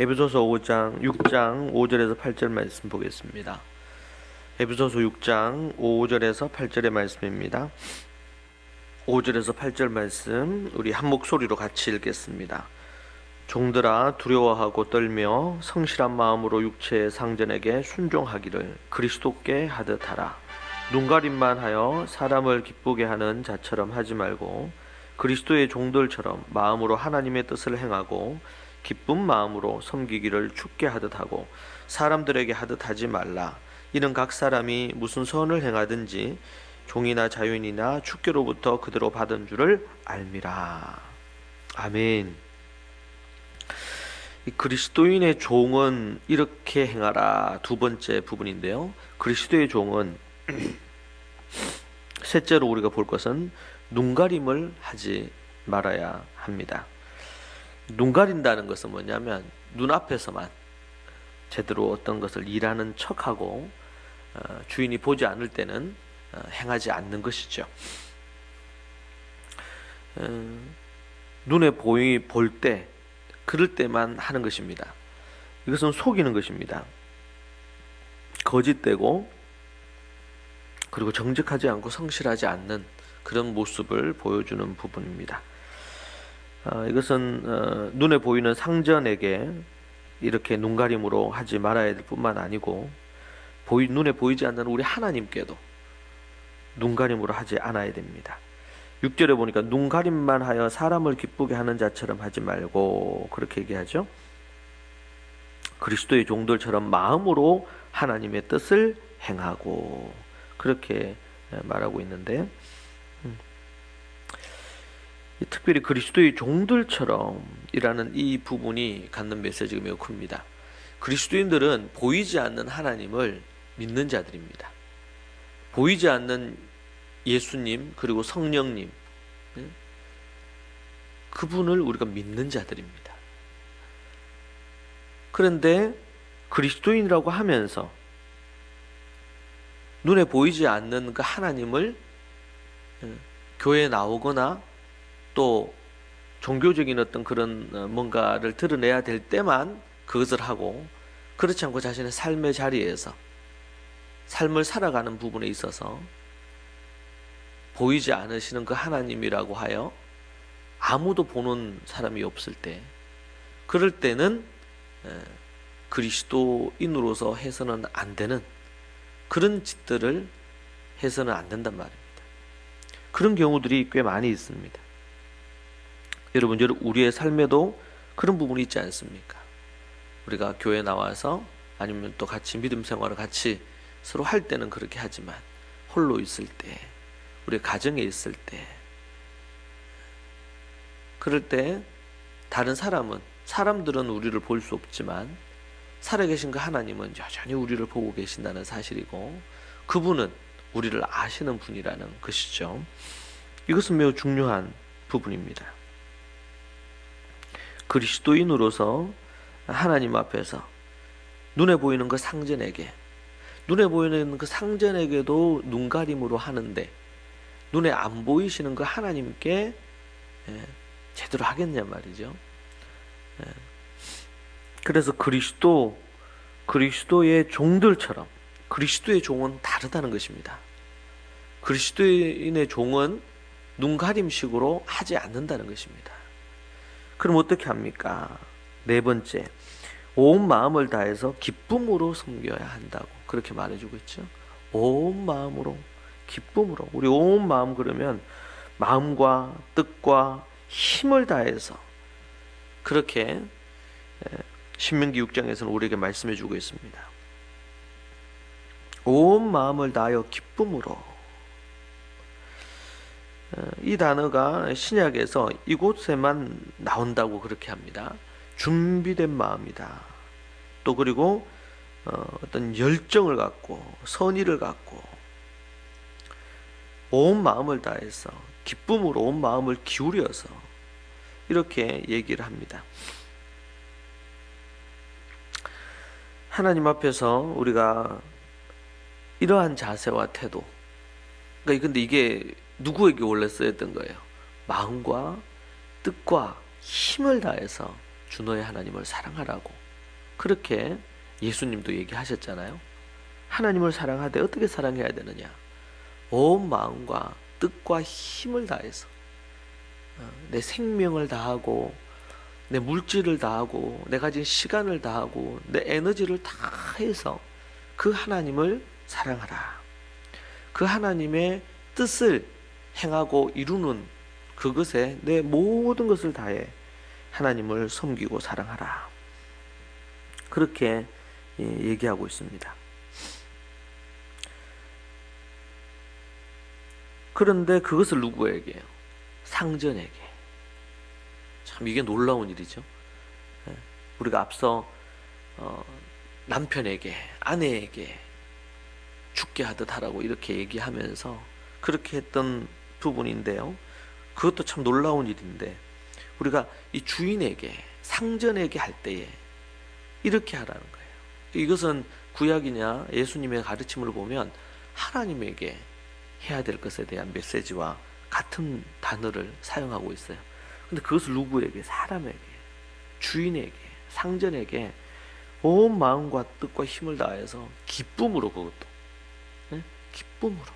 에베소서 6장 5절에서 8절 말씀 보겠습니다. 에베소서 6장 5절에서 8절의 말씀입니다. 5절에서 8절 말씀 우리 한 목소리로 같이 읽겠습니다. 종들아 두려워하고 떨며 성실한 마음으로 육체의 상전에게 순종하기를 그리스도께 하듯 하라. 눈가림만 하여 사람을 기쁘게 하는 자처럼 하지 말고 그리스도의 종들처럼 마음으로 하나님의 뜻을 행하고 기쁜 마음으로 섬기기를 주께 하듯 하고 사람들에게 하듯 하지 말라. 이는 각 사람이 무슨 선을 행하든지 종이나 자유인이나 주께로부터 그대로 받은 줄을 알미라. 아멘. 이 그리스도인의 종은 이렇게 행하라 두 번째 부분인데요. 그리스도의 종은 셋째로 우리가 볼 것은 눈가림을 하지 말아야 합니다. 눈 가린다는 것은 뭐냐면 눈앞에서만 제대로 어떤 것을 일하는 척하고 주인이 보지 않을 때는 행하지 않는 것이죠. 눈에 볼 때 그럴 때만 하는 것입니다. 이것은 속이는 것입니다. 거짓되고 그리고 정직하지 않고 성실하지 않는 그런 모습을 보여주는 부분입니다. 이것은 눈에 보이는 상전에게 이렇게 눈가림으로 하지 말아야 될 뿐만 아니고 눈에 보이지 않는 우리 하나님께도 눈가림으로 하지 않아야 됩니다. 6절에 보니까 눈가림만 하여 사람을 기쁘게 하는 자처럼 하지 말고 그렇게 얘기하죠. 그리스도의 종들처럼 마음으로 하나님의 뜻을 행하고 그렇게 말하고 있는데 특별히 그리스도의 종들처럼 이라는 이 부분이 갖는 메시지가 매우 큽니다. 그리스도인들은 보이지 않는 하나님을 믿는 자들입니다. 보이지 않는 예수님 그리고 성령님 그분을 우리가 믿는 자들입니다. 그런데 그리스도인이라고 하면서 눈에 보이지 않는 그 하나님을 교회에 나오거나 또 종교적인 어떤 그런 뭔가를 드러내야 될 때만 그것을 하고 그렇지 않고 자신의 삶의 자리에서 삶을 살아가는 부분에 있어서 보이지 않으시는 그 하나님이라고 하여 아무도 보는 사람이 없을 때 그럴 때는 그리스도인으로서 해서는 안 되는 그런 짓들을 해서는 안 된단 말입니다. 그런 경우들이 꽤 많이 있습니다. 여러분, 우리의 삶에도 그런 부분이 있지 않습니까? 우리가 교회에 나와서 아니면 또 같이 믿음 생활을 같이 서로 할 때는 그렇게 하지만 홀로 있을 때, 우리 가정에 있을 때 그럴 때 다른 사람들은 우리를 볼 수 없지만 살아계신 그 하나님은 여전히 우리를 보고 계신다는 사실이고 그분은 우리를 아시는 분이라는 것이죠. 이것은 매우 중요한 부분입니다. 그리스도인으로서 하나님 앞에서 눈에 보이는 그 상전에게도 눈가림으로 하는데 눈에 안 보이시는 그 하나님께 제대로 하겠냐 말이죠. 그래서 그리스도의 종들처럼 그리스도의 종은 다르다는 것입니다. 그리스도인의 종은 눈가림식으로 하지 않는다는 것입니다. 그럼 어떻게 합니까? 네 번째, 온 마음을 다해서 기쁨으로 섬겨야 한다고 그렇게 말해주고 있죠. 온 마음으로, 기쁨으로. 우리 온 마음 그러면 마음과 뜻과 힘을 다해서 그렇게 신명기 6장에서는 우리에게 말씀해 주고 있습니다. 온 마음을 다하여 기쁨으로. 이 단어가 신약에서 이곳에만 나온다고 그렇게 합니다. 준비된 마음이다. 또 그리고 어떤 열정을 갖고 선의를 갖고 온 마음을 다해서 기쁨으로 온 마음을 기울여서 이렇게 얘기를 합니다. 하나님 앞에서 우리가 이러한 자세와 태도, 근데 이게 누구에게 원래 쓰였던 거예요? 마음과 뜻과 힘을 다해서 주 너의 하나님을 사랑하라고 그렇게 예수님도 얘기하셨잖아요. 하나님을 사랑하되 어떻게 사랑해야 되느냐? 온 마음과 뜻과 힘을 다해서 내 생명을 다하고 내 물질을 다하고 내 가진 시간을 다하고 내 에너지를 다해서 그 하나님을 사랑하라. 그 하나님의 뜻을 행하고 이루는 그것에 내 모든 것을 다해 하나님을 섬기고 사랑하라. 그렇게 얘기하고 있습니다. 그런데 그것을 누구에게요? 상전에게. 참 이게 놀라운 일이죠. 우리가 앞서 남편에게, 아내에게 죽게 하듯 하라고 이렇게 얘기하면서 그렇게 했던 부분인데요. 그것도 참 놀라운 일인데 우리가 이 주인에게, 상전에게 할 때에 이렇게 하라는 거예요. 이것은 구약이냐 예수님의 가르침을 보면 하나님에게 해야 될 것에 대한 메시지와 같은 단어를 사용하고 있어요. 근데 그것을 누구에게? 사람에게, 주인에게, 상전에게 온 마음과 뜻과 힘을 다해서 기쁨으로, 그것도 기쁨으로.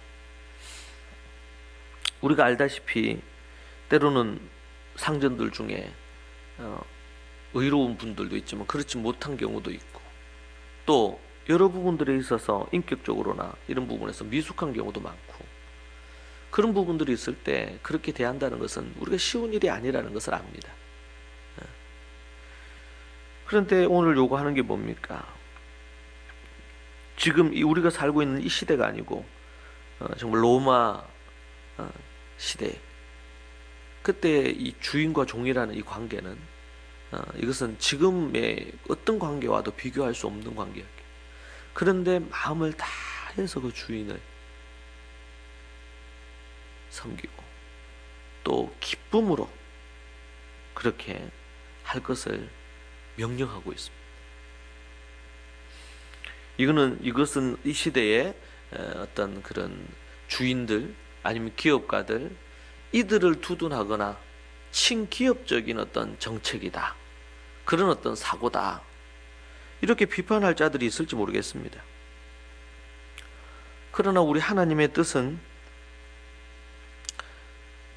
우리가 알다시피 때로는 상전들 중에 의로운 분들도 있지만 그렇지 못한 경우도 있고, 또 여러 부분들에 있어서 인격적으로나 이런 부분에서 미숙한 경우도 많고, 그런 부분들이 있을 때 그렇게 대한다는 것은 우리가 쉬운 일이 아니라는 것을 압니다. 그런데 오늘 요구하는 게 뭡니까? 지금 우리가 살고 있는 이 시대가 아니고 정말 로마 시대, 그때 이 주인과 종이라는 이 관계는 이것은 지금의 어떤 관계와도 비교할 수 없는 관계였기. 그런데 마음을 다해서 그 주인을 섬기고 또 기쁨으로 그렇게 할 것을 명령하고 있습니다. 이것은 이 시대의 어떤 그런 주인들 아니면 기업가들, 이들을 두둔하거나 친기업적인 어떤 정책이다, 그런 어떤 사고다, 이렇게 비판할 자들이 있을지 모르겠습니다. 그러나 우리 하나님의 뜻은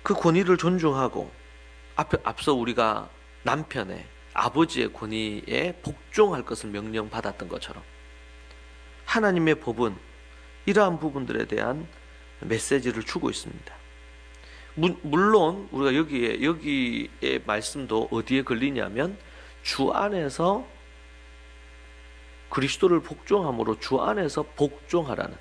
그 권위를 존중하고 앞서 우리가 남편의, 아버지의 권위에 복종할 것을 명령받았던 것처럼 하나님의 법은 이러한 부분들에 대한 메시지를 주고 있습니다. 물론 우리가 여기에 말씀도 어디에 걸리냐면 주 안에서 그리스도를 복종함으로 주 안에서 복종하라는,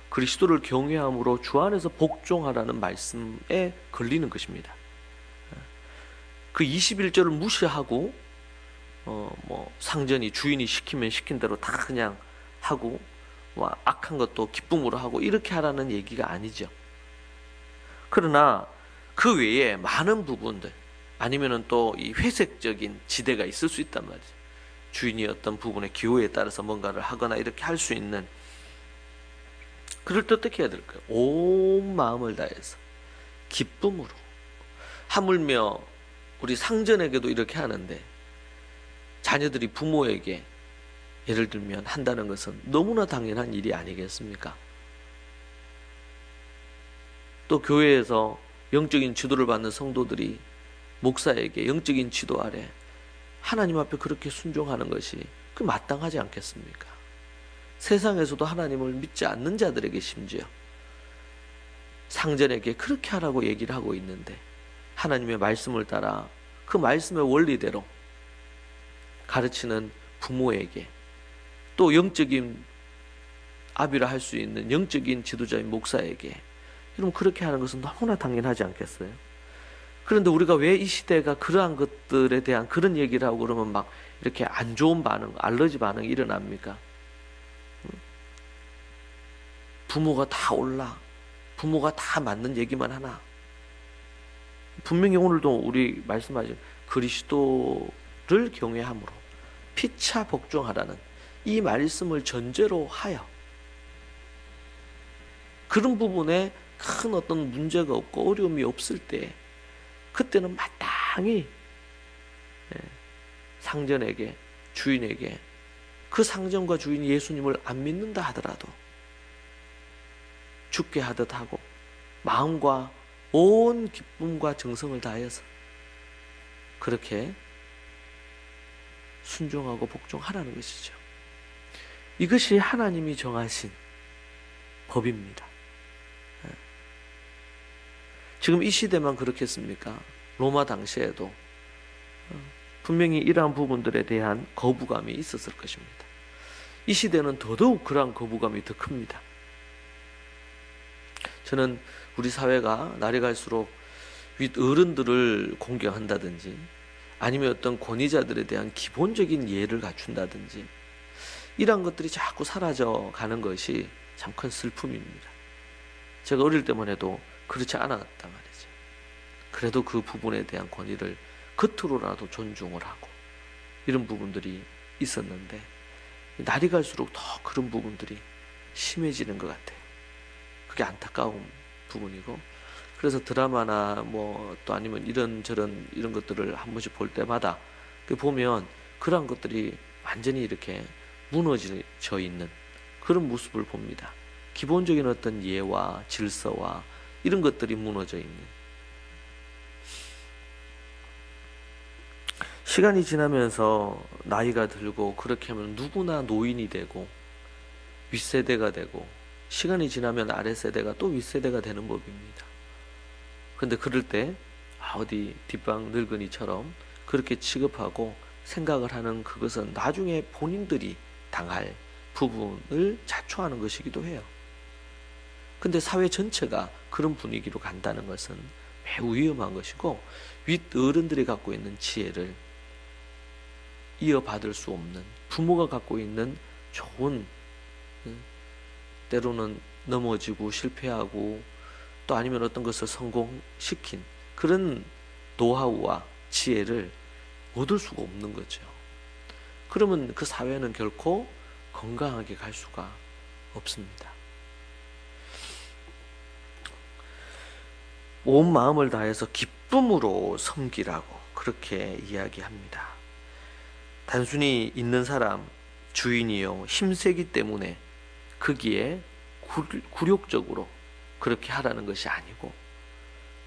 그리스도를 경외함으로 주 안에서 복종하라는 말씀에 걸리는 것입니다. 그 21절을 무시하고 상전이, 주인이 시키면 시킨 대로 다 그냥 하고 악한 것도 기쁨으로 하고 이렇게 하라는 얘기가 아니죠. 그러나 그 외에 많은 부분들, 아니면은 또 이 회색적인 지대가 있을 수 있단 말이죠. 주인이 어떤 부분의 기호에 따라서 뭔가를 하거나 이렇게 할 수 있는, 그럴 때 어떻게 해야 될까요? 온 마음을 다해서 기쁨으로. 하물며 우리 상전에게도 이렇게 하는데 자녀들이 부모에게 예를 들면 한다는 것은 너무나 당연한 일이 아니겠습니까? 또 교회에서 영적인 지도를 받는 성도들이 목사에게 영적인 지도 아래 하나님 앞에 그렇게 순종하는 것이 그 마땅하지 않겠습니까? 세상에서도 하나님을 믿지 않는 자들에게 심지어 상전에게 그렇게 하라고 얘기를 하고 있는데, 하나님의 말씀을 따라 그 말씀의 원리대로 가르치는 부모에게, 또 영적인 아비라 할 수 있는 영적인 지도자인 목사에게, 여러분 그렇게 하는 것은 너무나 당연하지 않겠어요? 그런데 우리가 왜 이 시대가 그러한 것들에 대한 그런 얘기를 하고 그러면 막 이렇게 안 좋은 반응, 알러지 반응이 일어납니까? 부모가 다 올라, 부모가 다 맞는 얘기만 하나? 분명히 오늘도 우리 말씀하신 그리스도를 경외함으로 피차 복종하라는 이 말씀을 전제로 하여 그런 부분에 큰 어떤 문제가 없고 어려움이 없을 때, 그때는 마땅히 상전에게, 주인에게 그 상점과 주인 예수님을 안 믿는다 하더라도 죽게 하듯 하고 마음과 온 기쁨과 정성을 다해서 그렇게 순종하고 복종하라는 것이죠. 이것이 하나님이 정하신 법입니다. 지금 이 시대만 그렇겠습니까? 로마 당시에도 분명히 이러한 부분들에 대한 거부감이 있었을 것입니다. 이 시대는 더더욱 그러한 거부감이 더 큽니다. 저는 우리 사회가 날이 갈수록 윗어른들을 공경한다든지 아니면 어떤 권위자들에 대한 기본적인 예를 갖춘다든지 이러한 것들이 자꾸 사라져 가는 것이 참 큰 슬픔입니다. 제가 어릴 때만 해도 그렇지 않았단 말이죠. 그래도 그 부분에 대한 권위를 겉으로라도 존중을 하고 이런 부분들이 있었는데 날이 갈수록 더 그런 부분들이 심해지는 것 같아요. 그게 안타까운 부분이고, 그래서 드라마나 뭐 또 아니면 이런저런 이런 것들을 한 번씩 볼 때마다 보면 그런 것들이 완전히 이렇게 무너져 있는 그런 모습을 봅니다. 기본적인 어떤 예와 질서와 이런 것들이 무너져 있는. 시간이 지나면서 나이가 들고 그렇게 하면 누구나 노인이 되고 윗세대가 되고, 시간이 지나면 아랫세대가 또 윗세대가 되는 법입니다. 근데 그럴 때 어디 뒷방 늙은이처럼 그렇게 취급하고 생각을 하는 그것은 나중에 본인들이 당할 부분을 자초하는 것이기도 해요. 근데 사회 전체가 그런 분위기로 간다는 것은 매우 위험한 것이고, 윗어른들이 갖고 있는 지혜를 이어받을 수 없는, 부모가 갖고 있는 좋은, 때로는 넘어지고 실패하고 또 아니면 어떤 것을 성공시킨 그런 노하우와 지혜를 얻을 수가 없는 거죠. 그러면 그 사회는 결코 건강하게 갈 수가 없습니다. 온 마음을 다해서 기쁨으로 섬기라고 그렇게 이야기합니다. 단순히 있는 사람, 주인이요 힘세기 때문에 거기에 굴욕적으로 그렇게 하라는 것이 아니고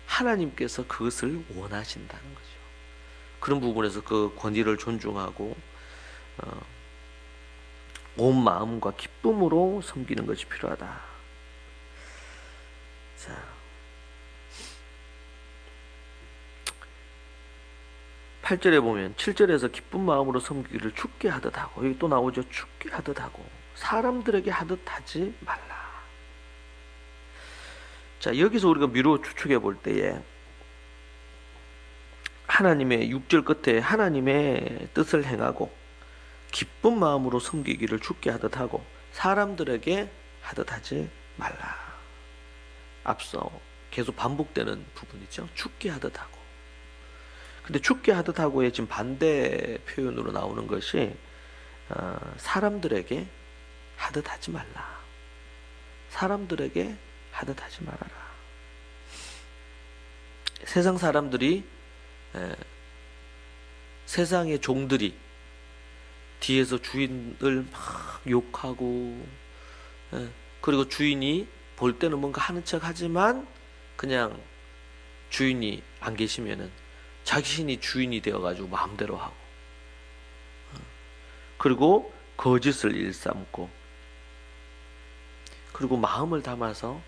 하나님께서 그것을 원하신다는 거죠. 그런 부분에서 그 권위를 존중하고 온 마음과 기쁨으로 섬기는 것이 필요하다. 자, 8절에 보면 7절에서 기쁜 마음으로 섬기기를 죽게 하듯 하고, 여기 또 나오죠. 죽게 하듯 하고 사람들에게 하듯 하지 말라. 자, 여기서 우리가 미루어 추측해 볼 때에 하나님의 6절 끝에 하나님의 뜻을 행하고 기쁜 마음으로 섬기기를 죽게 하듯 하고 사람들에게 하듯 하지 말라. 앞서 계속 반복되는 부분이죠. 죽게 하듯 하고. 근데 죽게 하듯 하고의 지금 반대 표현으로 나오는 것이 사람들에게 하듯 하지 말라. 사람들에게 하듯 하지 말아라. 세상 사람들이, 세상의 종들이 뒤에서 주인을 막 욕하고, 그리고 주인이 볼 때는 뭔가 하는 척 하지만 그냥 주인이 안 계시면은 자신이 주인이 되어가지고 마음대로 하고, 그리고 거짓을 일삼고, 그리고 마음을 담아서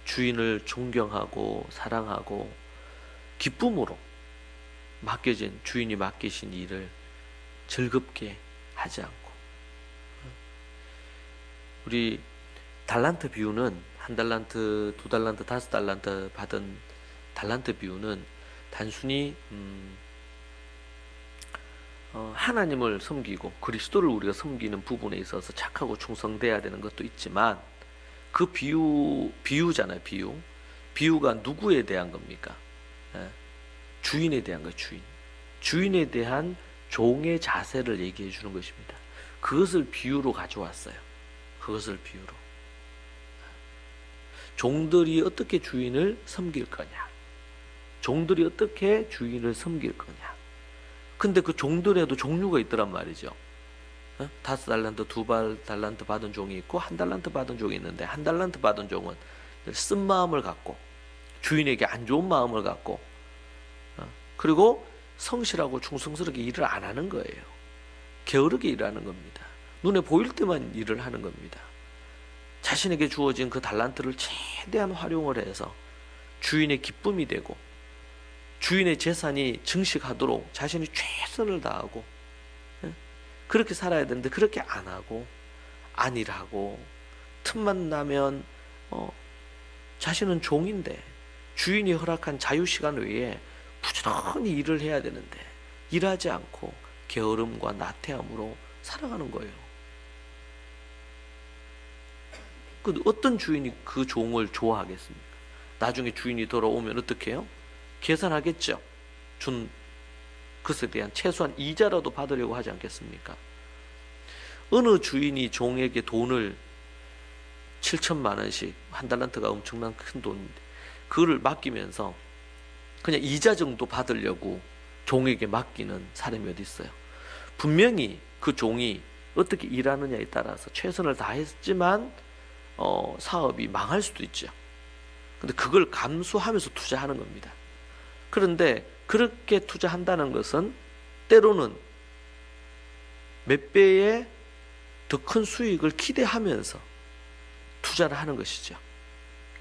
주인을 존경하고 사랑하고 기쁨으로 맡겨진, 주인이 맡기신 일을 즐겁게 하지 않고. 우리 달란트 비유는 한 달란트, 두 달란트, 다섯 달란트 받은 달란트 비유는 단순히 하나님을 섬기고 그리스도를 우리가 섬기는 부분에 있어서 착하고 충성돼야 되는 것도 있지만, 그 비유잖아요. 비유가 누구에 대한 겁니까? 주인에 대한 거예요. 주인에 대한 종의 자세를 얘기해 주는 것입니다. 그것을 비유로 가져왔어요. 그것을 비유로. 종들이 어떻게 주인을 섬길 거냐, 종들이 어떻게 주인을 섬길 거냐. 근데 그 종들에도 종류가 있더란 말이죠. 5달란트, 2달란트 받은 종이 있고 1달란트 받은 종이 있는데 1달란트 받은 종은 쓴 마음을 갖고 주인에게 안 좋은 마음을 갖고 그리고 성실하고 충성스럽게 일을 안 하는 거예요. 게으르게 일하는 겁니다. 눈에 보일 때만 일을 하는 겁니다. 자신에게 주어진 그 달란트를 최대한 활용을 해서 주인의 기쁨이 되고 주인의 재산이 증식하도록 자신이 최선을 다하고 그렇게 살아야 되는데 그렇게 안 하고 안 일하고 틈만 나면 자신은 종인데 주인이 허락한 자유시간 외에 부지런히 일을 해야 되는데 일하지 않고 게으름과 나태함으로 살아가는 거예요. 그 어떤 주인이 그 종을 좋아하겠습니까? 나중에 주인이 돌아오면 어떻게 해요? 계산하겠죠. 준 것에 대한 최소한 이자라도 받으려고 하지 않겠습니까? 어느 주인이 종에게 돈을 7천만 원씩, 1달란트가 엄청난 큰 돈인데 그거를 맡기면서 그냥 이자 정도 받으려고 종에게 맡기는 사람이 어디 있어요? 분명히 그 종이 어떻게 일하느냐에 따라서 최선을 다했지만 사업이 망할 수도 있죠. 근데 그걸 감수하면서 투자하는 겁니다. 그런데 그렇게 투자한다는 것은 때로는 몇 배의 더 큰 수익을 기대하면서 투자를 하는 것이죠.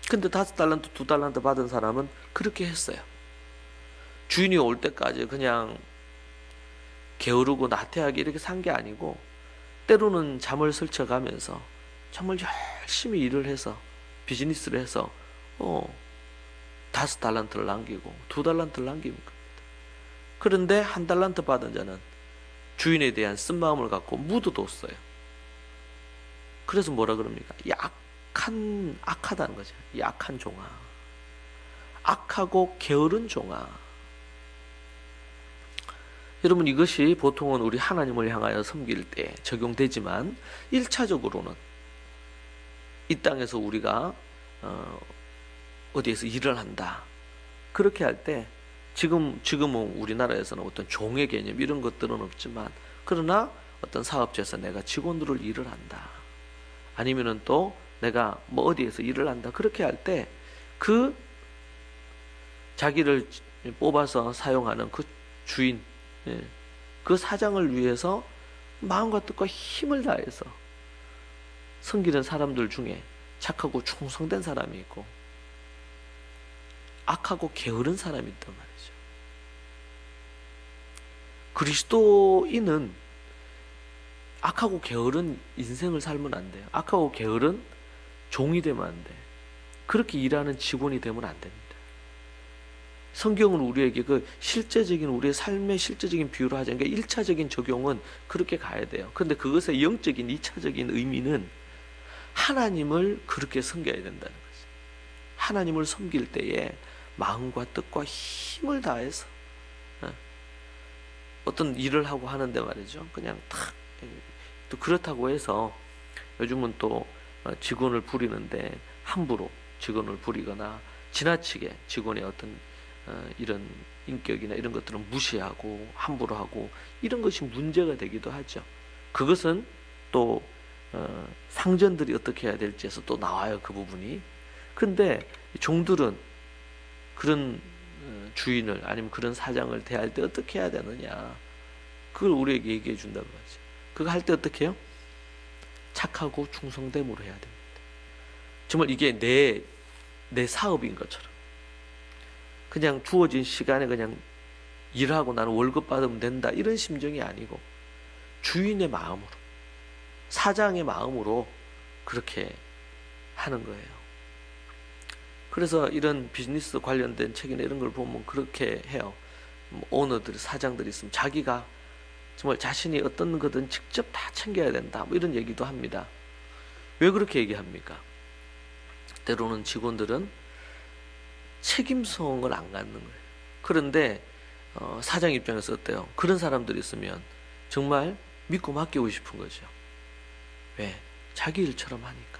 근데 5달란트, 2달란트 받은 사람은 그렇게 했어요. 주인이 올 때까지 그냥 게으르고 나태하게 이렇게 산 게 아니고 때로는 잠을 설쳐가면서 정말 열심히 일을 해서 비즈니스를 해서 5달란트를 남기고 2달란트를 남기는 겁니다. 그런데 1달란트 받은 자는 주인에 대한 쓴마음을 갖고 묻어뒀어요. 그래서 뭐라 그럽니까? 악하다는 거죠. 약한 종아, 악하고 게으른 종아. 여러분, 이것이 보통은 우리 하나님을 향하여 섬길 때 적용되지만 1차적으로는 이 땅에서 우리가 어디에서 일을 한다. 그렇게 할 때 지금은 우리나라에서는 어떤 종의 개념 이런 것들은 없지만 그러나 어떤 사업체에서 내가 직원들을 일을 한다. 아니면은 또 내가 뭐 어디에서 일을 한다. 그렇게 할 때 그 자기를 뽑아서 사용하는 그 주인, 그 사장을 위해서 마음과 뜻과 힘을 다해서 섬기는 사람들 중에 착하고 충성된 사람이 있고 악하고 게으른 사람이 있단 말이죠. 그리스도인은 악하고 게으른 인생을 살면 안 돼요. 악하고 게으른 종이 되면 안 돼. 그렇게 일하는 직원이 되면 안 됩니다. 성경은 우리에게 그 실제적인 우리의 삶의 실제적인 비유를 하자니까 1차적인 적용은 그렇게 가야 돼요. 그런데 그것의 영적인 2차적인 의미는 하나님을 그렇게 섬겨야 된다는 거죠. 하나님을 섬길 때에 마음과 뜻과 힘을 다해서 어떤 일을 하고 하는데 말이죠. 그냥 또 그렇다고 해서 요즘은 또 직원을 부리는데 함부로 직원을 부리거나 지나치게 직원의 어떤 이런 인격이나 이런 것들은 무시하고 함부로 하고 이런 것이 문제가 되기도 하죠. 그것은 또 상전들이 어떻게 해야 될지에서 또 나와요. 그 부분이. 근데 종들은 그런 주인을 아니면 그런 사장을 대할 때 어떻게 해야 되느냐 그걸 우리에게 얘기해 준다고 하죠. 그거 할 때 어떻게 해요? 착하고 충성됨으로 해야 됩니다. 정말 이게 내 사업인 것처럼 그냥 주어진 시간에 그냥 일하고 나는 월급 받으면 된다 이런 심정이 아니고 주인의 마음으로 사장의 마음으로 그렇게 하는 거예요. 그래서 이런 비즈니스 관련된 책이나 이런 걸 보면 그렇게 해요. 오너들, 사장들이 있으면 자기가 정말 자신이 어떤 거든 직접 다 챙겨야 된다. 뭐 이런 얘기도 합니다. 왜 그렇게 얘기합니까? 때로는 직원들은 책임성을 안 갖는 거예요. 그런데 사장 입장에서 어때요? 그런 사람들이 있으면 정말 믿고 맡기고 싶은 거죠. 왜? 자기 일처럼 하니까.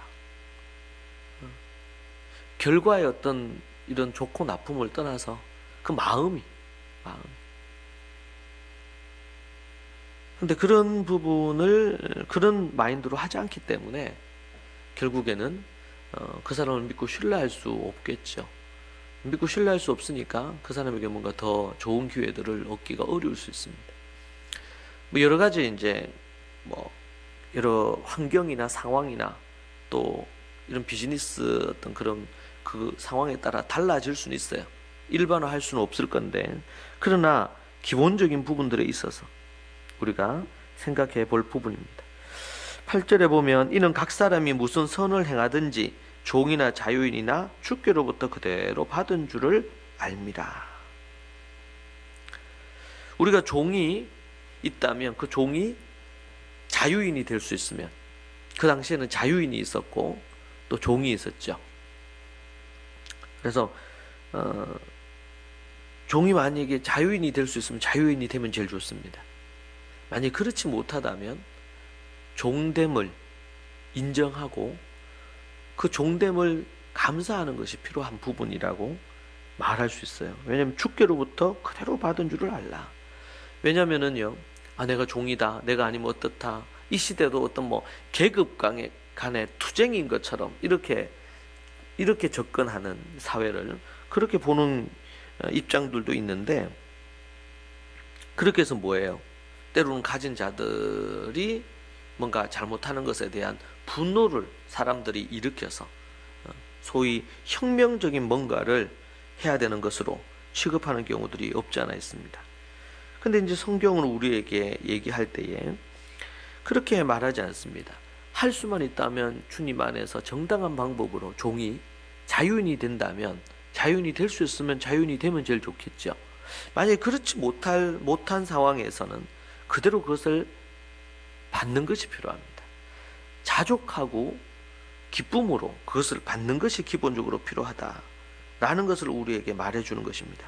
결과의 어떤 이런 좋고 나쁨을 떠나서 그 마음이 근데 그런 부분을 그런 마인드로 하지 않기 때문에 결국에는 그 사람을 믿고 신뢰할 수 없겠죠. 믿고 신뢰할 수 없으니까 그 사람에게 뭔가 더 좋은 기회들을 얻기가 어려울 수 있습니다. 뭐 여러 가지 이제 뭐 여러 환경이나 상황이나 또 이런 비즈니스 어떤 그런 그 상황에 따라 달라질 수는 있어요. 일반화할 수는 없을 건데, 그러나 기본적인 부분들에 있어서 우리가 생각해 볼 부분입니다. 8절에 보면 이는 각 사람이 무슨 선을 행하든지 종이나 자유인이나 주께로부터 그대로 받은 줄을 알미라. 우리가 종이 있다면 그 종이 자유인이 될 수 있으면, 그 당시에는 자유인이 있었고 또 종이 있었죠. 그래서 종이 만약에 자유인이 될 수 있으면 자유인이 되면 제일 좋습니다. 만약 그렇지 못하다면 종됨을 인정하고 그 종됨을 감사하는 것이 필요한 부분이라고 말할 수 있어요. 왜냐하면 주께로부터 그대로 받은 줄을 알라. 왜냐하면은요, 내가 종이다, 내가 아니면 어떻다, 이 시대도 어떤 뭐 계급 간의 투쟁인 것처럼 이렇게 접근하는 사회를 그렇게 보는 입장들도 있는데, 그렇게 해서 뭐예요? 때로는 가진 자들이 뭔가 잘못하는 것에 대한 분노를 사람들이 일으켜서 소위 혁명적인 뭔가를 해야 되는 것으로 취급하는 경우들이 없지 않아 있습니다. 근데 이제 성경은 우리에게 얘기할 때에 그렇게 말하지 않습니다. 할 수만 있다면 주님 안에서 정당한 방법으로 종이 자유인이 된다면, 자유인이 될 수 있으면 자유인이 되면 제일 좋겠죠. 만약에 그렇지 못한 상황에서는 그대로 그것을 받는 것이 필요합니다. 자족하고 기쁨으로 그것을 받는 것이 기본적으로 필요하다라는 것을 우리에게 말해주는 것입니다.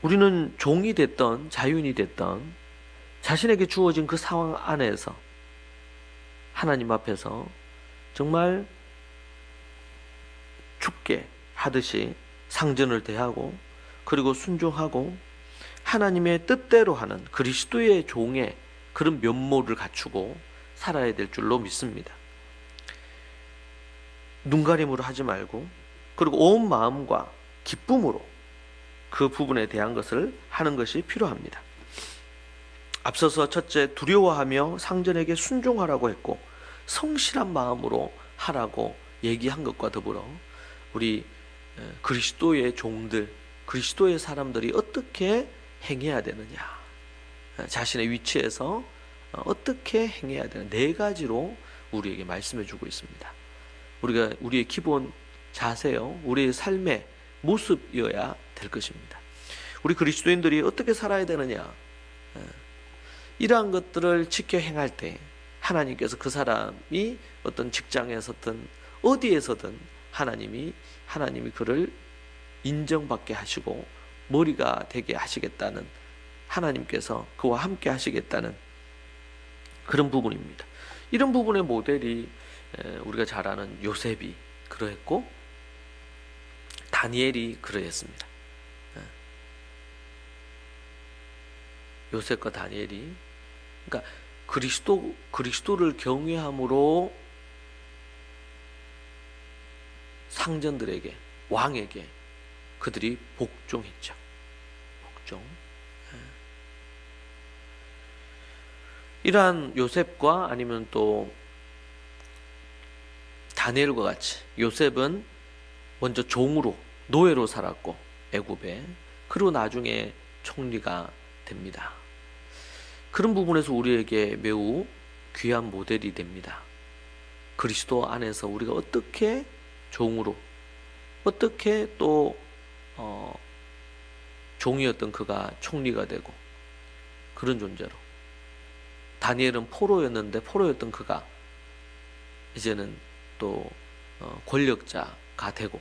우리는 종이 됐던 자유인이 됐던 자신에게 주어진 그 상황 안에서 하나님 앞에서 정말 죽게 하듯이 상전을 대하고, 그리고 순종하고 하나님의 뜻대로 하는 그리스도의 종의 그런 면모를 갖추고 살아야 될 줄로 믿습니다. 눈가림으로 하지 말고, 그리고 온 마음과 기쁨으로 그 부분에 대한 것을 하는 것이 필요합니다. 앞서서 첫째, 두려워하며 상전에게 순종하라고 했고 성실한 마음으로 하라고 얘기한 것과 더불어 우리 그리스도의 종들, 그리스도의 사람들이 어떻게 행해야 되느냐, 자신의 위치에서 어떻게 행해야 되는 네 가지로 우리에게 말씀해 주고 있습니다. 우리가 우리의 기본 자세요, 우리의 삶의 모습이어야 될 것입니다. 우리 그리스도인들이 어떻게 살아야 되느냐, 이러한 것들을 지켜 행할 때 하나님께서 그 사람이 어떤 직장에서든 어디에서든 하나님이 그를 인정받게 하시고 머리가 되게 하시겠다는, 하나님께서 그와 함께 하시겠다는 그런 부분입니다. 이런 부분의 모델이 우리가 잘 아는 요셉이 그러했고 다니엘이 그러했습니다. 요셉과 다니엘이, 그러니까 그리스도를 경외함으로 상전들에게, 왕에게 그들이 복종했죠. 복종. 이러한 요셉과 아니면 또 다니엘과 같이, 요셉은 먼저 종으로, 노예로 살았고 애굽에, 그리고 나중에 총리가 됩니다. 그런 부분에서 우리에게 매우 귀한 모델이 됩니다. 그리스도 안에서 우리가 어떻게 종으로, 어떻게 또 종이었던 그가 총리가 되고 그런 존재로, 다니엘은 포로였는데 포로였던 그가 이제는 또 권력자가 되고,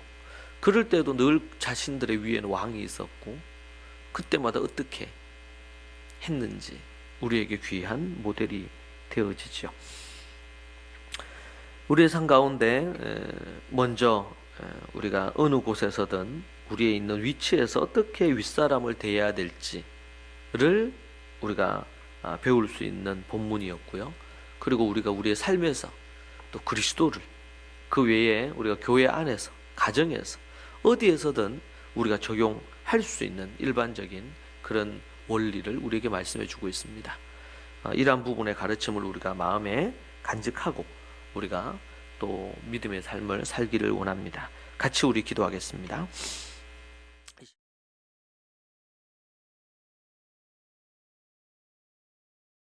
그럴 때도 늘 자신들의 위에는 왕이 있었고 그때마다 어떻게 했는지 우리에게 귀한 모델이 되어지죠. 우리의 삶 가운데 먼저 우리가 어느 곳에서든 우리의 있는 위치에서 어떻게 윗사람을 대해야 될지를 우리가 배울 수 있는 본문이었고요. 그리고 우리가 우리의 삶에서 또 그리스도를 그 외에 우리가 교회 안에서, 가정에서 어디에서든 우리가 적용할 수 있는 일반적인 그런 원리를 우리에게 말씀해 주고 있습니다. 이러한 부분의 가르침을 우리가 마음에 간직하고 우리가 또 믿음의 삶을 살기를 원합니다. 같이 우리 기도하겠습니다.